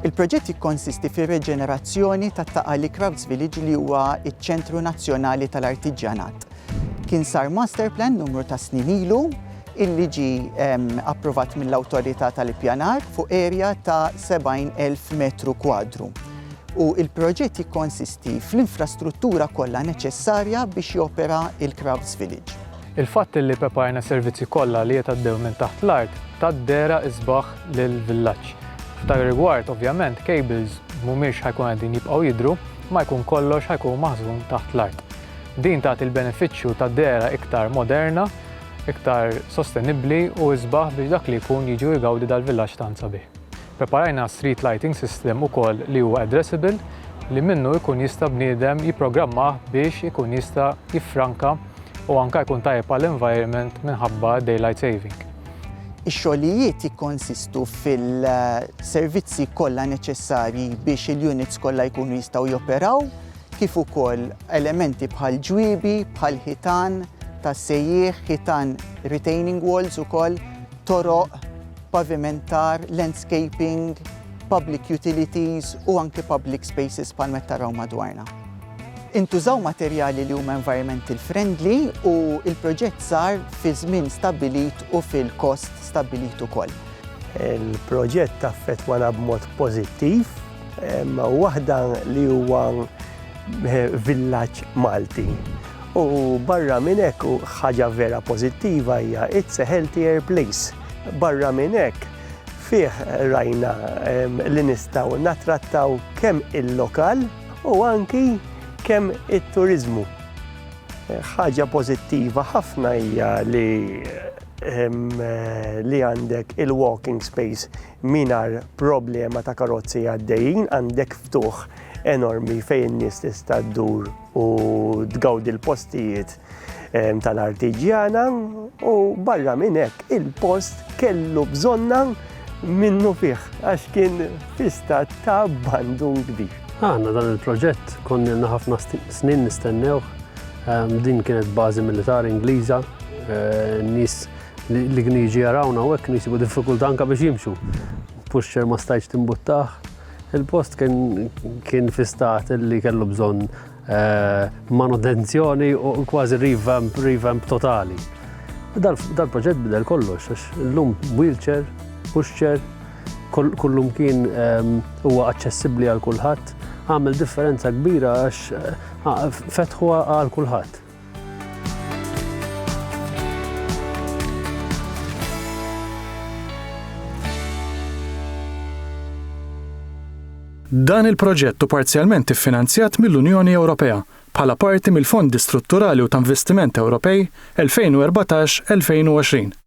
Il-proġett jikkonsisti fir-reġenerazzjoni tat-Qali Crafts Village li huwa ċ-Ċentru Nazzjonali tal-Artiġjanat. Kien sar master plan numru ta' snin ilu illi ġie approvat mill-Awtorità tal-Ippjanar fuq area ta' 70,000 metru kwadru. U il-proġett jikkonsisti fl-infrastruttura kollha neċessarja biex jopera il-Crafts Village. Il-fatt li preparajna servizzi kollha li jtgħaddew minn taħt l-art taddera isbaħ lill-villaġġ. F'dak rigward ovvjament cables mhumiex ħajkun qegħdin jibqgħu jidhru, ma jkun kollox ħajkun maħżun taħt l-art. Din tagħti il-benefiċċju tad-dehra iktar moderna, iktar sostenibbli u isbaħ biex dak li jkun jiġu jgawdi dal-villaġġ tant sabiħ. Preparajna street lighting system ukoll li huwa addressable li minnu jkun jista' bniedem jipprogrammah biex ikun jista' jiffranka u anke jkun tajjeb għall-environment minħabba daylight saving. Ix-xogħlijiet jikkonsistu fil-servizzi kollha neċessarji biex il-units kollha jkunu jistgħu joperaw, kif ukoll elementi bħal ġwiebi, bħal ħitan tas-sejjieħ, ħitan retaining walls ukoll, toroq, pavimentar, landscaping, public utilities u anke public spaces bħal meta taraw madwarna. Intużaw materjali li huma environmental friendly u il-proġett sar fi żmien stabbilit u fil-kost stabbilit ukoll. Il-proġett affettwana b'mod pożittiv, waħda li huwa villaġġ Malti. U barra minn hekk ħaġa vera pożittiva hija it's a healthier place. Barra minn hekk fih rajna li nistgħu nattrattaw kemm il-lokal u anki kemm it-turiżmu. Ħaġa pożittiva ħafna hija li għandek il-walking space mingħajr problema ta' karozzi għaddejjin, għandek ftuħ enormi fejn nies tista' ddur u tgawdi l-postijiet tal-artiġjana u barra minn hekk il-post kellu bżonna minnu fih għax kien fi stat ta' abbandun kbir. Aħna dan il-proġett konna ħafna snin nistennew, din kienet bażi militari Ingliża, nies li kienu jiġi jarawna u hekk nies jieħu diffikultà anke biex jimxu. Puxxer ma stajtx timbuttaħ. Il-post kien fi stat li kellu bżonn manutenzjoni u kważi revamp totali. Dal-proġett bidel kollox, għax illum wheelchair, pushchair, kullum kien huwa aċċessibbli għal kulħadd, għamel differenza kbira għax fetħu għal kulħadd. Dan il-proġett hu parzjalment iffinanzjat mill-Unjoni Ewropea bħala parti mill-Fondi Strutturali u ta' Investiment Ewropej 2014-2020.